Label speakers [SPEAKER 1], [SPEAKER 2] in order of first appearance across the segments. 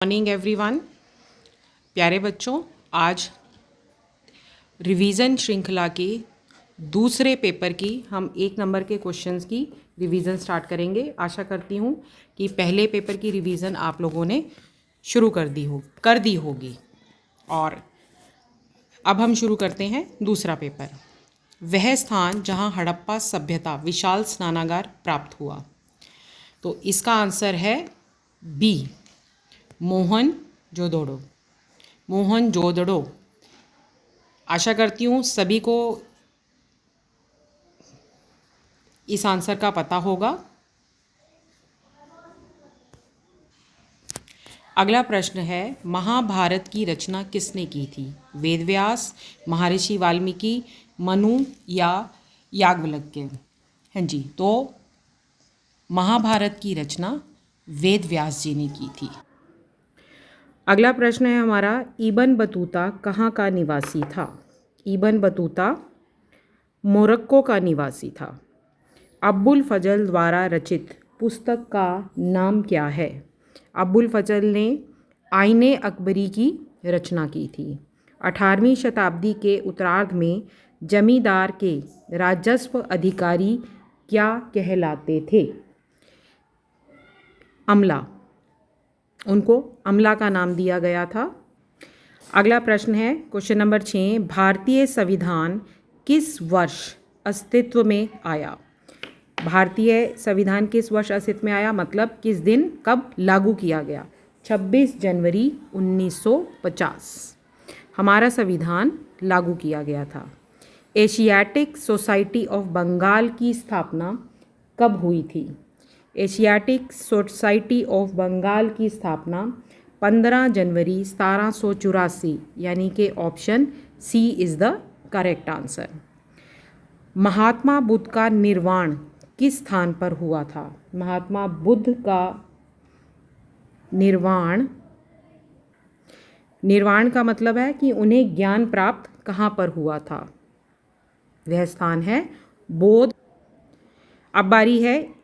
[SPEAKER 1] Morning everyone. प्यारे बच्चों, आज रिवीजन श्रृंखला के दूसरे पेपर की हम 1 नंबर के क्वेश्चंस की रिवीजन स्टार्ट करेंगे। आशा करती हूँ कि पहले पेपर की रिवीजन आप लोगों ने शुरू कर दी होगी। और अब हम शुरू करते हैं दूसरा पेपर। वह स्थान जहाँ हड़प्पा सभ्यता विशाल स्नानागार प्राप्त हुआ। तो इसका आंसर है बी, मोहनजोदड़ो। मोहनजोदड़ो। आशा करती हूँ सभी को इस आंसर का पता होगा। अगला प्रश्न है, महाभारत की रचना किसने की थी? वेदव्यास, महर्षि वाल्मीकि, मनु या याज्ञवल्क्य? हाँ जी, तो महाभारत की रचना वेदव्यास जी ने की थी। अगला प्रश्न है हमारा, इब्न बतूता कहाँ का निवासी था? इब्न बतूता मोरक्को का निवासी था। अबुल फजल द्वारा रचित पुस्तक का नाम क्या है? अबुल फजल ने आईने अकबरी की रचना की थी। 18वीं शताब्दी के उत्तरार्ध में जमींदार के राजस्व अधिकारी क्या कहलाते थे? अमला। उनको अमला का नाम दिया गया था। अगला प्रश्न है क्वेश्चन नंबर 6, भारतीय संविधान किस वर्ष अस्तित्व में आया? भारतीय संविधान किस वर्ष अस्तित्व में आया, मतलब किस दिन, कब लागू किया गया? 26 जनवरी 1950 हमारा संविधान लागू किया गया था। एशियाटिक सोसाइटी ऑफ बंगाल की स्थापना कब हुई थी? एशियाटिक सोसाइटी ऑफ बंगाल की स्थापना 15 जनवरी 1784, यानी कि option C is the correct answer. Mahatma Buddha का निर्वाण किस स्थान पर हुआ था? महात्मा बुद्ध का निर्वाण का मतलब है कि उन्हें ज्ञान प्राप्त कहाँ पर हुआ था? वह स्थान है बोध। अब बारी है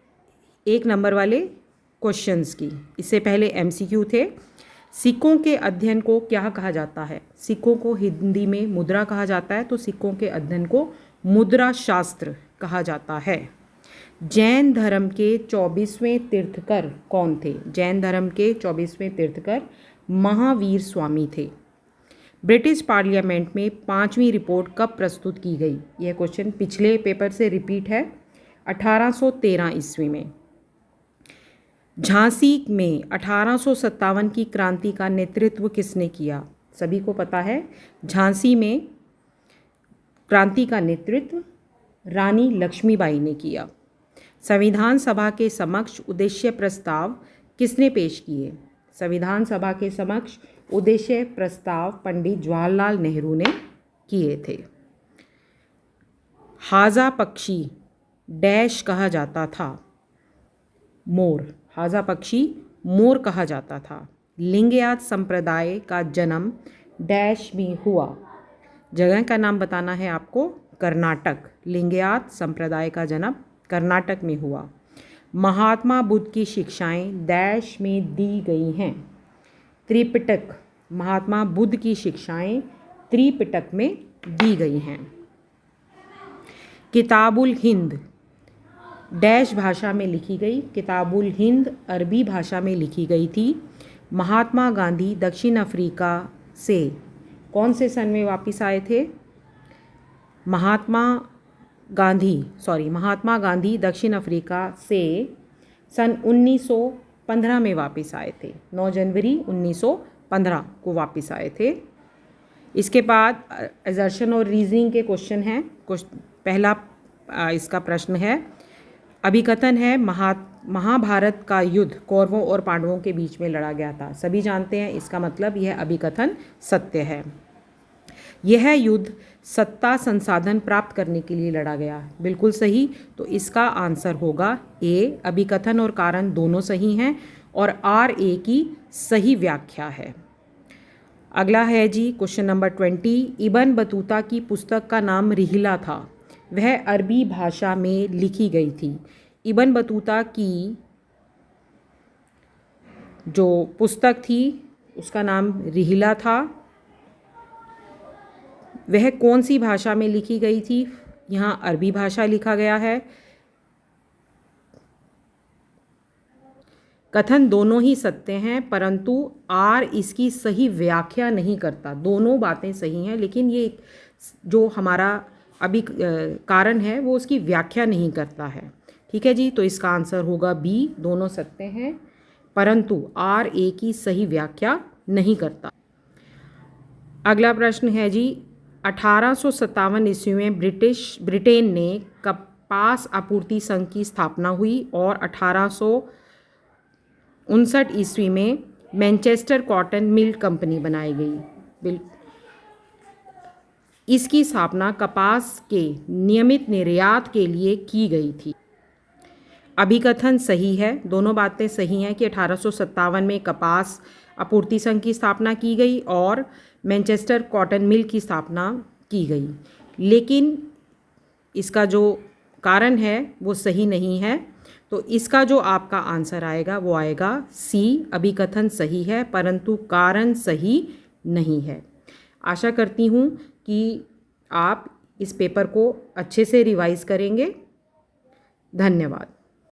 [SPEAKER 1] 1 नंबर वाले क्वेश्चंस की। इससे पहले एमसीक्यू थे। सिक्कों के अध्ययन को क्या कहा जाता है? सिक्कों को हिंदी में मुद्रा कहा जाता है, तो सिक्कों के अध्ययन को मुद्रा शास्त्र कहा जाता है। जैन धर्म के 24वें तीर्थकर कौन थे? जैन धर्म के 24वें तीर्थकर महावीर स्वामी थे। ब्रिटिश पार्लियामेंट में 5वीं रिपोर्ट कब प्रस्तुत की गई? यह क्वेश्चन पिछले पेपर से रिपीट है। 1813 ईस्वी में। झांसी में 1857 की क्रांति का नेतृत्व किसने किया? सभी को पता है, झांसी में क्रांति का नेतृत्व रानी लक्ष्मीबाई ने किया। संविधान सभा के समक्ष उद्देश्य प्रस्ताव किसने पेश किए? संविधान सभा के समक्ष उद्देश्य प्रस्ताव पंडित जवाहरलाल नेहरू ने किए थे। हाजा पक्षी डैश कहा जाता था? मोर। हाजा पक्षी मोर कहा जाता था। लिंगायत संप्रदाय का जन्म डैश में हुआ? जगह का नाम बताना है आपको, कर्नाटक। लिंगायत संप्रदाय का जन्म कर्नाटक में हुआ। महात्मा बुद्ध की शिक्षाएं डैश में दी गई हैं? त्रिपिटक। महात्मा बुद्ध की शिक्षाएं त्रिपिटक में दी गई हैं। किताबुल हिंद डैश भाषा में लिखी गई? किताबुल हिंद अरबी भाषा में लिखी गई थी। महात्मा गांधी दक्षिण अफ्रीका से कौन से सन में वापस आए थे? महात्मा गांधी दक्षिण अफ्रीका से सन 1915 में वापस आए थे। 9 जनवरी 1915 को वापस आए थे। इसके बाद असर्शन और रीजनिंग के क्वेश्चन हैं। पहला इसका प्रश्न है, अभिकथन है महाभारत का युद्ध कौरवों और पांडवों के बीच में लड़ा गया था। सभी जानते हैं, इसका मतलब यह अभिकथन सत्य है। यह युद्ध सत्ता संसाधन प्राप्त करने के लिए लड़ा गया। बिल्कुल सही। तो इसका आंसर होगा ए, अभिकथन और कारण दोनों सही हैं और आर ए की सही व्याख्या है। अगला है जी क्वेश्चन नंबर 20, इब्न बतूता की पुस्तक का नाम रिहिला था। वह अरबी भाषा में लिखी गई थी। इब्न बतूता की जो पुस्तक थी उसका नाम रिहिला था। वह कौन सी भाषा में लिखी गई थी? यहाँ अरबी भाषा लिखा गया है। कथन दोनों ही सत्य हैं, परंतु आर इसकी सही व्याख्या नहीं करता। दोनों बातें सही हैं, लेकिन ये जो हमारा अभी कारण है वो उसकी व्याख्या नहीं करता है। ठीक है जी, तो इसका आंसर होगा बी, दोनों सत्य हैं परंतु आर ए की सही व्याख्या नहीं करता। अगला प्रश्न है जी, 1857 ईस्वी में ब्रिटेन ने कपास आपूर्ति संघ की स्थापना हुई और 1859 ईस्वी में मैनचेस्टर कॉटन मिल कंपनी बनाई गई। इसकी स्थापना कपास के नियमित निर्यात के लिए की गई थी। अभिकथन सही है, दोनों बातें सही हैं कि 1857 में कपास आपूर्ति संघ की स्थापना की गई और मैनचेस्टर कॉटन मिल की स्थापना की गई, लेकिन इसका जो कारण है वो सही नहीं है। तो इसका जो आपका आंसर आएगा वो आएगा सी, अभिकथन सही है परंतु कारण सही नहीं है। आशा करती हूँ कि आप इस पेपर को अच्छे से रिवाइज करेंगे। धन्यवाद।